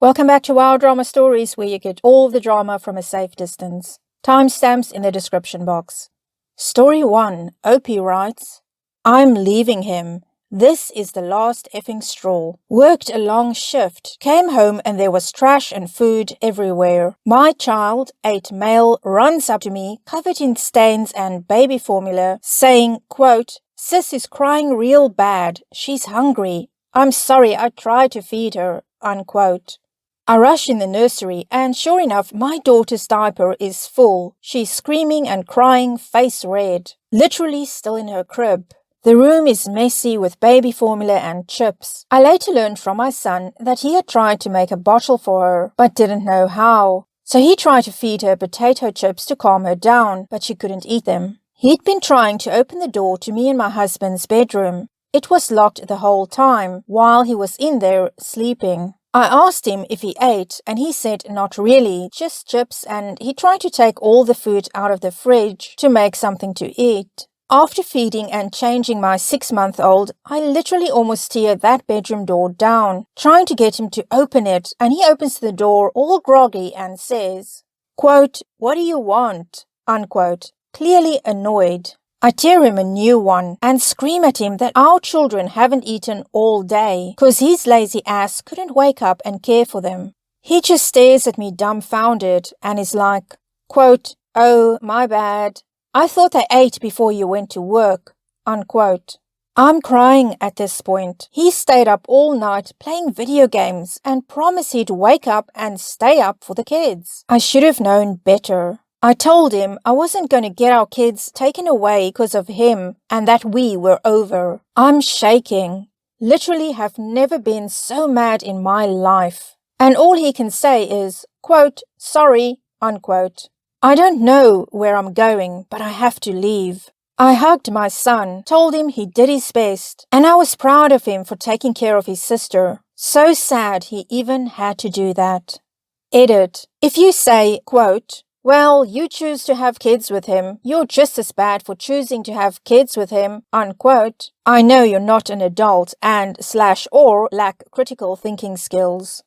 Welcome back to Wild Drama Stories, where you get all the drama from a safe distance. Timestamps in the description box. Story 1, Opie writes, I'm leaving him. This is the last effing straw. Worked a long shift, came home and there was trash and food everywhere. My child, 8 male, runs up to me, covered in stains and baby formula, saying, quote, Sis is crying real bad. She's hungry. I'm sorry, I tried to feed her, unquote. I rush in the nursery and sure enough, my daughter's diaper is full. She's screaming and crying, face red, literally still in her crib. The room is messy with baby formula and chips. I later learned from my son that he had tried to make a bottle for her, but didn't know how. So he tried to feed her potato chips to calm her down, but she couldn't eat them. He'd been trying to open the door to me and my husband's bedroom. It was locked the whole time while he was in there sleeping. I asked him if he ate and he said not really, just chips, and he tried to take all the food out of the fridge to make something to eat. After feeding and changing my 6-month-old, I literally almost tear that bedroom door down, trying to get him to open it, and he opens the door all groggy and says, quote, What do you want? Unquote, clearly annoyed. I tear him a new one and scream at him that our children haven't eaten all day because his lazy ass couldn't wake up and care for them. He just stares at me dumbfounded and is like, quote, Oh, my bad. I thought they ate before you went to work, unquote. I'm crying at this point. He stayed up all night playing video games and promised he'd wake up and stay up for the kids. I should have known better. I told him I wasn't going to get our kids taken away because of him and that we were over. I'm shaking. Literally have never been so mad in my life. And all he can say is, quote, sorry, unquote. I don't know where I'm going, but I have to leave. I hugged my son, told him he did his best, and I was proud of him for taking care of his sister. So sad he even had to do that. Edit. If you say, quote, well, you choose to have kids with him, you're just as bad for choosing to have kids with him, unquote. I know you're not an adult and/or lack critical thinking skills.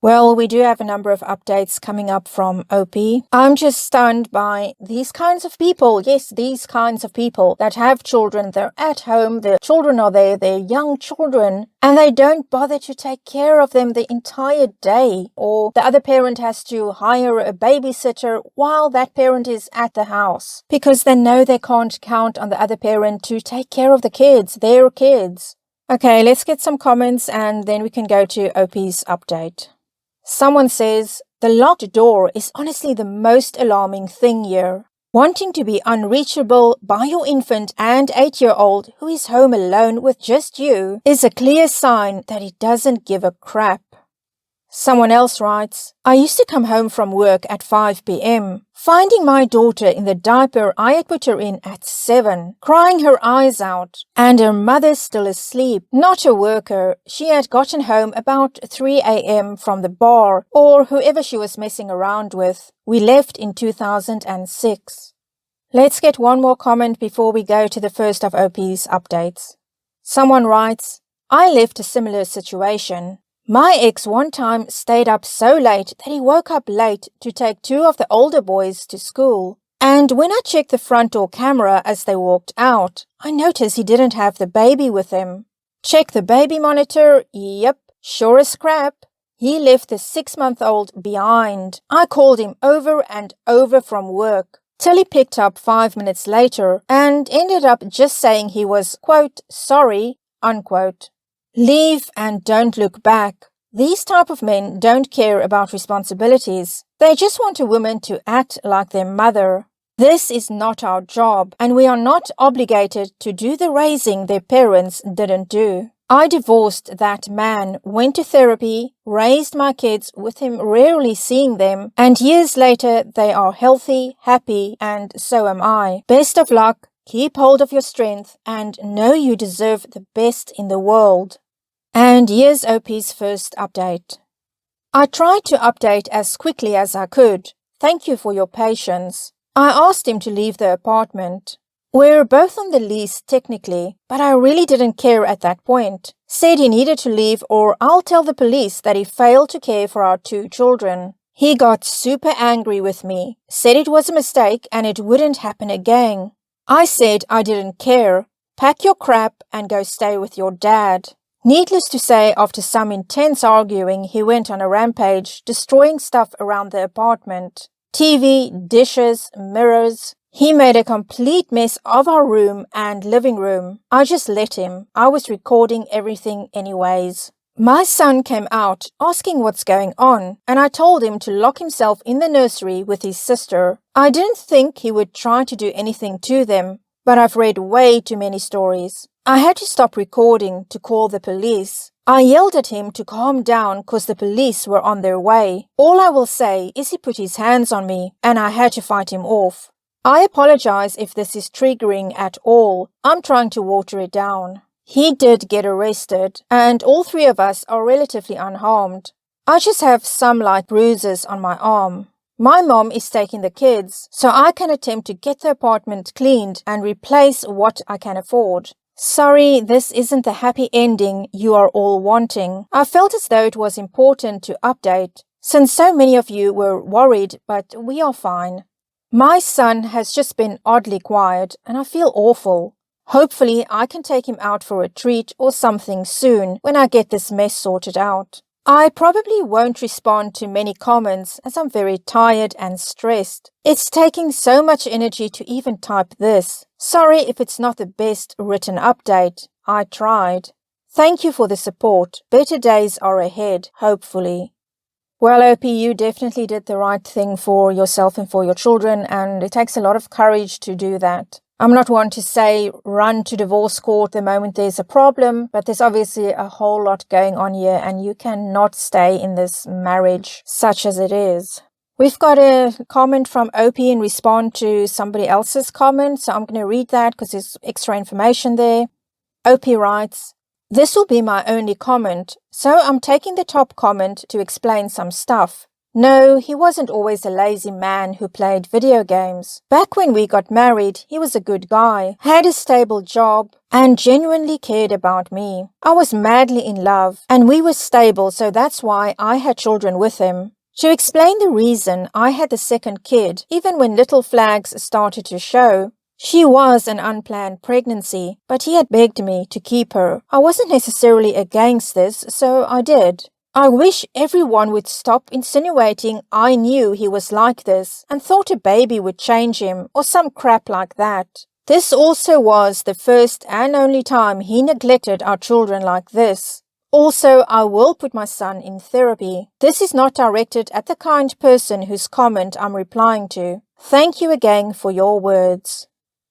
Well, we do have a number of updates coming up from OP. I'm just stunned by these kinds of people. Yes, these kinds of people that have children. They're at home. Their children are there. They're young children. And they don't bother to take care of them the entire day. Or the other parent has to hire a babysitter while that parent is at the house. Because they know they can't count on the other parent to take care of the kids, their kids. Okay, let's get some comments and then we can go to OP's update. Someone says, the locked door is honestly the most alarming thing here. Wanting to be unreachable by your infant and 8-year-old who is home alone with just you is a clear sign that he doesn't give a crap. Someone else writes, I used to come home from work at 5 p.m, finding my daughter in the diaper I had put her in at 7, crying her eyes out, and her mother still asleep, not a worker. She had gotten home about 3 a.m. from the bar or whoever she was messing around with. We left in 2006. Let's get one more comment before we go to the first of OP's updates. Someone writes, I left a similar situation. My ex one time stayed up so late that he woke up late to take 2 of the older boys to school. And when I checked the front door camera as they walked out, I noticed he didn't have the baby with him. Check the baby monitor, yep, sure as crap. He left the 6-month-old behind. I called him over and over from work, till he picked up 5 minutes later and ended up just saying he was, quote, sorry, unquote. Leave and don't look back. These type of men don't care about responsibilities. They just want a woman to act like their mother. This is not our job, and we are not obligated to do the raising their parents didn't do. I divorced that man, went to therapy, raised my kids with him rarely seeing them, and years later they are healthy, happy, and so am I. Best of luck. Keep hold of your strength and know you deserve the best in the world. And here's OP's first update. I tried to update as quickly as I could. Thank you for your patience. I asked him to leave the apartment. We're both on the lease technically, but I really didn't care at that point. Said he needed to leave or I'll tell the police that he failed to care for our 2 children. He got super angry with me, said it was a mistake and it wouldn't happen again. I said I didn't care. Pack your crap and go stay with your dad. Needless to say, after some intense arguing, he went on a rampage, destroying stuff around the apartment. TV, dishes, mirrors. He made a complete mess of our room and living room. I just let him. I was recording everything anyways. My son came out asking what's going on, and I told him to lock himself in the nursery with his sister. I didn't think he would try to do anything to them, but I've read way too many stories. I had to stop recording to call the police. I yelled at him to calm down because the police were on their way. All I will say is he put his hands on me and I had to fight him off. I apologize if this is triggering at all. I'm trying to water it down. He did get arrested and all 3 of us are relatively unharmed. I just have some light bruises on my arm. My mom is taking the kids, so I can attempt to get the apartment cleaned and replace what I can afford. Sorry, this isn't the happy ending you are all wanting. I felt as though it was important to update, since so many of you were worried, but we are fine. My son has just been oddly quiet, and I feel awful. Hopefully, I can take him out for a treat or something soon when I get this mess sorted out. I probably won't respond to many comments as I'm very tired and stressed. It's taking so much energy to even type this. Sorry if it's not the best written update. I tried. Thank you for the support. Better days are ahead, hopefully. Well, OP, you definitely did the right thing for yourself and for your children, and it takes a lot of courage to do that. I'm not one to say run to divorce court the moment there's a problem, but there's obviously a whole lot going on here and you cannot stay in this marriage such as it is. We've got a comment from OP in response to somebody else's comment, so I'm going to read that because there's extra information there. OP writes, "This will be my only comment, so I'm taking the top comment to explain some stuff. No, he wasn't always a lazy man who played video games. Back when we got married, he was a good guy, had a stable job, and genuinely cared about me. I was madly in love, and we were stable, so that's why I had children with him. To explain the reason I had the second kid, even when little flags started to show, she was an unplanned pregnancy, but he had begged me to keep her. I wasn't necessarily against this, so I did. I wish everyone would stop insinuating I knew he was like this and thought a baby would change him or some crap like that. This also was the first and only time he neglected our children like this. Also, I will put my son in therapy. This is not directed at the kind person whose comment I'm replying to. Thank you again for your words."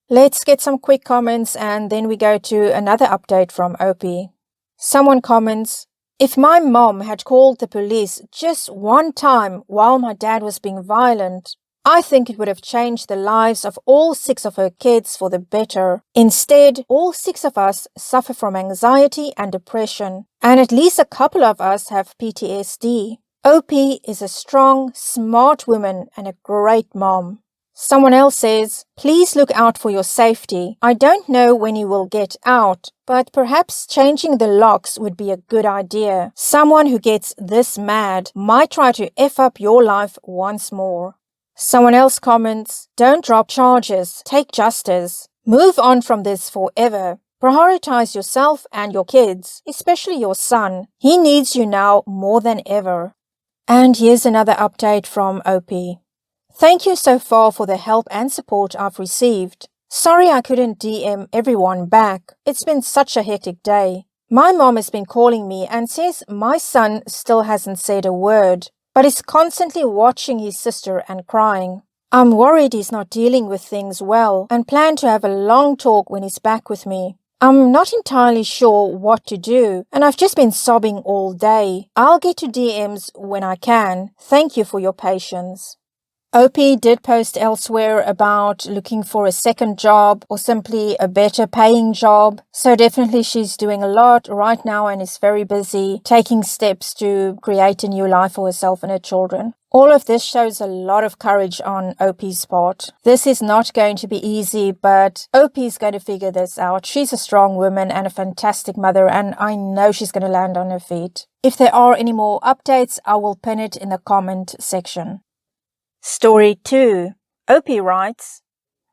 Let's get some quick comments and then we go to another update from OP. Someone comments, "If my mom had called the police just one time while my dad was being violent, I think it would have changed the lives of all 6 of her kids for the better. Instead, all 6 of us suffer from anxiety and depression, and at least a couple of us have PTSD. OP is a strong, smart woman and a great mom." Someone else says, "Please look out for your safety. I don't know when you will get out, but perhaps changing the locks would be a good idea. Someone who gets this mad might try to F up your life once more." Someone else comments, "Don't drop charges, take justice. Move on from this forever. Prioritize yourself and your kids, especially your son. He needs you now more than ever." And here's another update from OP. "Thank you so far for the help and support I've received. Sorry I couldn't DM everyone back. It's been such a hectic day. My mom has been calling me and says my son still hasn't said a word, but is constantly watching his sister and crying. I'm worried he's not dealing with things well and plan to have a long talk when he's back with me. I'm not entirely sure what to do, and I've just been sobbing all day. I'll get to DMs when I can. Thank you for your patience." Opie did post elsewhere about looking for a second job or simply a better paying job. So definitely she's doing a lot right now and is very busy taking steps to create a new life for herself and her children. All of this shows a lot of courage on Opie's part. This is not going to be easy, but Opie's going to figure this out. She's a strong woman and a fantastic mother, and I know she's going to land on her feet. If there are any more updates, I will pin it in the comment section. Story 2. Opie writes,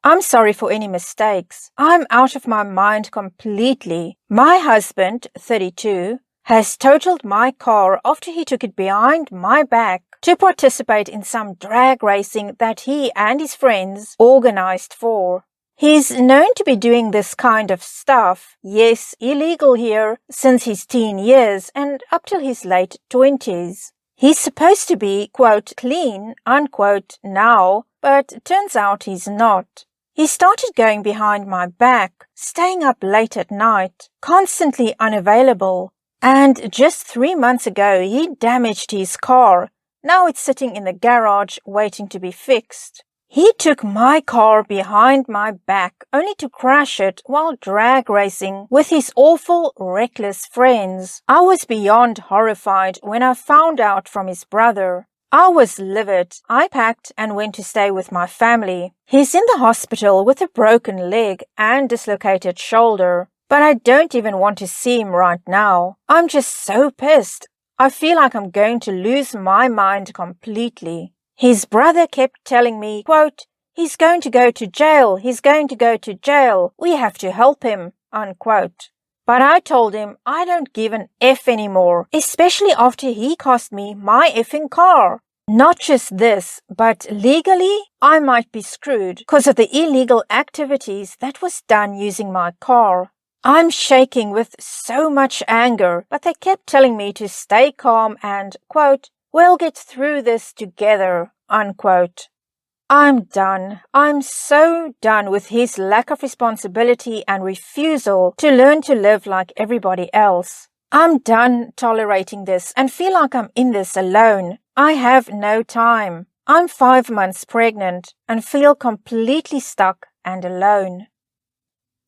I'm sorry for any mistakes. I'm out of my mind completely. My husband, 32, has totaled my car after he took it behind my back to participate in some drag racing that he and his friends organized for. He's known to be doing this kind of stuff, yes, illegal here, since his teen years and up till his late 20s. He's supposed to be, quote, clean, unquote, now, but turns out he's not. He started going behind my back, staying up late at night, constantly unavailable, and just 3 months ago he damaged his car. Now it's sitting in the garage waiting to be fixed. He took my car behind my back only to crash it while drag racing with his awful, reckless friends. I was beyond horrified when I found out from his brother. I was livid. I packed and went to stay with my family. He's in the hospital with a broken leg and dislocated shoulder, but I don't even want to see him right now. I'm just so pissed. I feel like I'm going to lose my mind completely. His brother kept telling me, quote, he's going to go to jail, he's going to go to jail, we have to help him, unquote. But I told him I don't give an F anymore, especially after he cost me my effing car. Not just this, but legally, I might be screwed because of the illegal activities that was done using my car. I'm shaking with so much anger, but they kept telling me to stay calm and, quote, we'll get through this together, unquote. I'm done. I'm so done with his lack of responsibility and refusal to learn to live like everybody else. I'm done tolerating this and feel like I'm in this alone. I have no time. I'm 5 months pregnant and feel completely stuck and alone.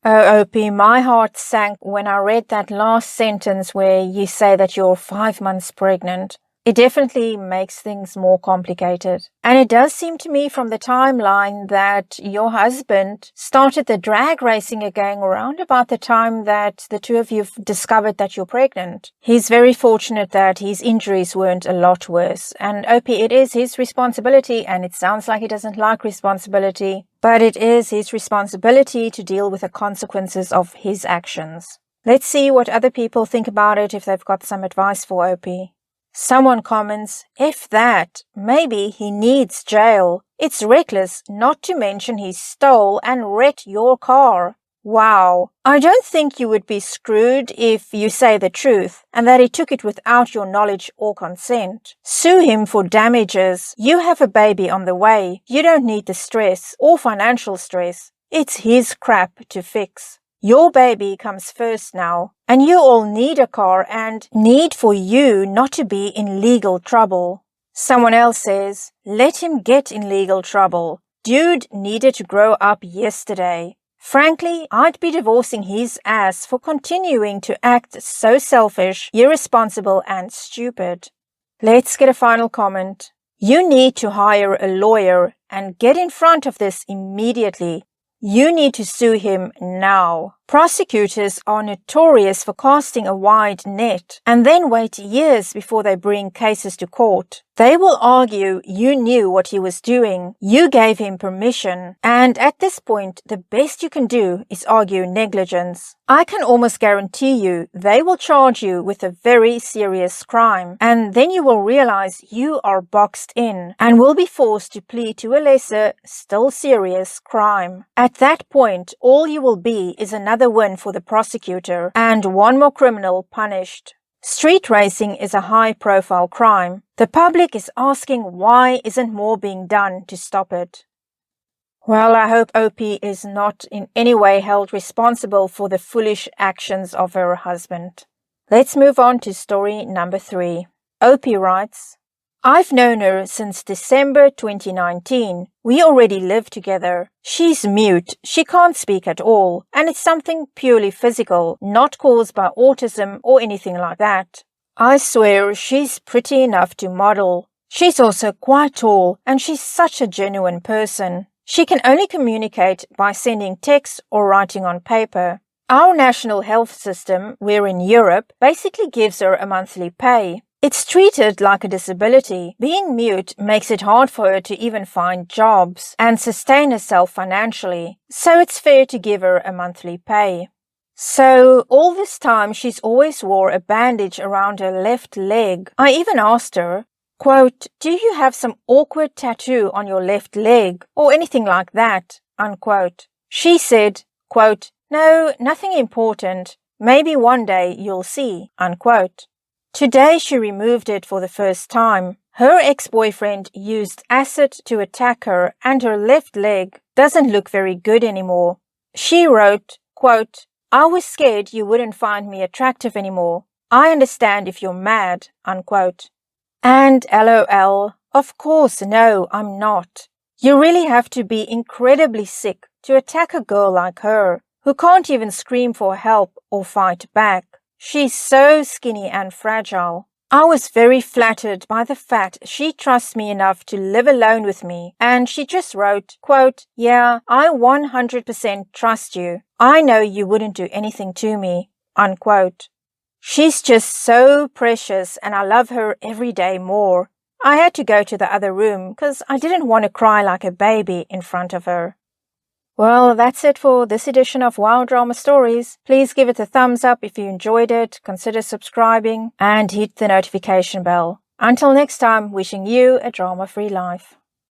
Oh, Opie, my heart sank when I read that last sentence where you say that you're 5 months pregnant. It definitely makes things more complicated. And it does seem to me from the timeline that your husband started the drag racing again around about the time that the two of you discovered that you're pregnant. He's very fortunate that his injuries weren't a lot worse. And Opie, it is his responsibility, and it sounds like he doesn't like responsibility, but it is his responsibility to deal with the consequences of his actions. Let's see what other people think about it if they've got some advice for Opie. Someone comments, F that, maybe he needs jail. It's reckless, not to mention he stole and wrecked your car. Wow, I don't think you would be screwed if you say the truth and that he took it without your knowledge or consent. Sue him for damages. You have a baby on the way. You don't need the stress or financial stress. It's his crap to fix. Your baby comes first now, and you all need a car and need for you not to be in legal trouble. Someone else says, let him get in legal trouble. Dude needed to grow up yesterday. Frankly, I'd be divorcing his ass for continuing to act so selfish, irresponsible, and stupid. Let's get a final comment. You need to hire a lawyer and get in front of this immediately. You need to sue him now. Prosecutors are notorious for casting a wide net and then wait years before they bring cases to court. They will argue you knew what he was doing, you gave him permission, and at this point, the best you can do is argue negligence. I can almost guarantee you they will charge you with a very serious crime, and then you will realize you are boxed in and will be forced to plead to a lesser, still serious crime. At that point, all you will be is another win for the prosecutor and one more criminal punished. Street racing is a high-profile crime. The public is asking why isn't more being done to stop it. Well, I hope Opie is not in any way held responsible for the foolish actions of her husband. Let's move on to story number 3. Opie writes, I've known her since December 2019. We already live together. She's mute, she can't speak at all, and it's something purely physical, not caused by autism or anything like that. I swear she's pretty enough to model. She's also quite tall, and she's such a genuine person. She can only communicate by sending text or writing on paper. Our national health system, we're in Europe, basically gives her a monthly pay. It's treated like a disability. Being mute makes it hard for her to even find jobs and sustain herself financially, so it's fair to give her a monthly pay. So, all this time she's always wore a bandage around her left leg. I even asked her, quote, "Do you have some awkward tattoo on your left leg or anything like that?" unquote. She said, quote, "No, nothing important. Maybe one day you'll see," unquote. Today she removed it for the first time. Her ex-boyfriend used acid to attack her and her left leg doesn't look very good anymore. She wrote, quote, "I was scared you wouldn't find me attractive anymore. I understand if you're mad," unquote. And LOL, of course no, I'm not. You really have to be incredibly sick to attack a girl like her, who can't even scream for help or fight back. She's so skinny and fragile. I was very flattered by the fact she trusts me enough to live alone with me, and she just wrote, quote, "Yeah, I 100% trust you. I know you wouldn't do anything to me," unquote. She's just so precious and I love her every day more. I had to go to the other room because I didn't want to cry like a baby in front of her. Well, that's it for this edition of Wow Drama Stories. Please give it a thumbs up if you enjoyed it, consider subscribing, and hit the notification bell. Until next time, wishing you a drama-free life.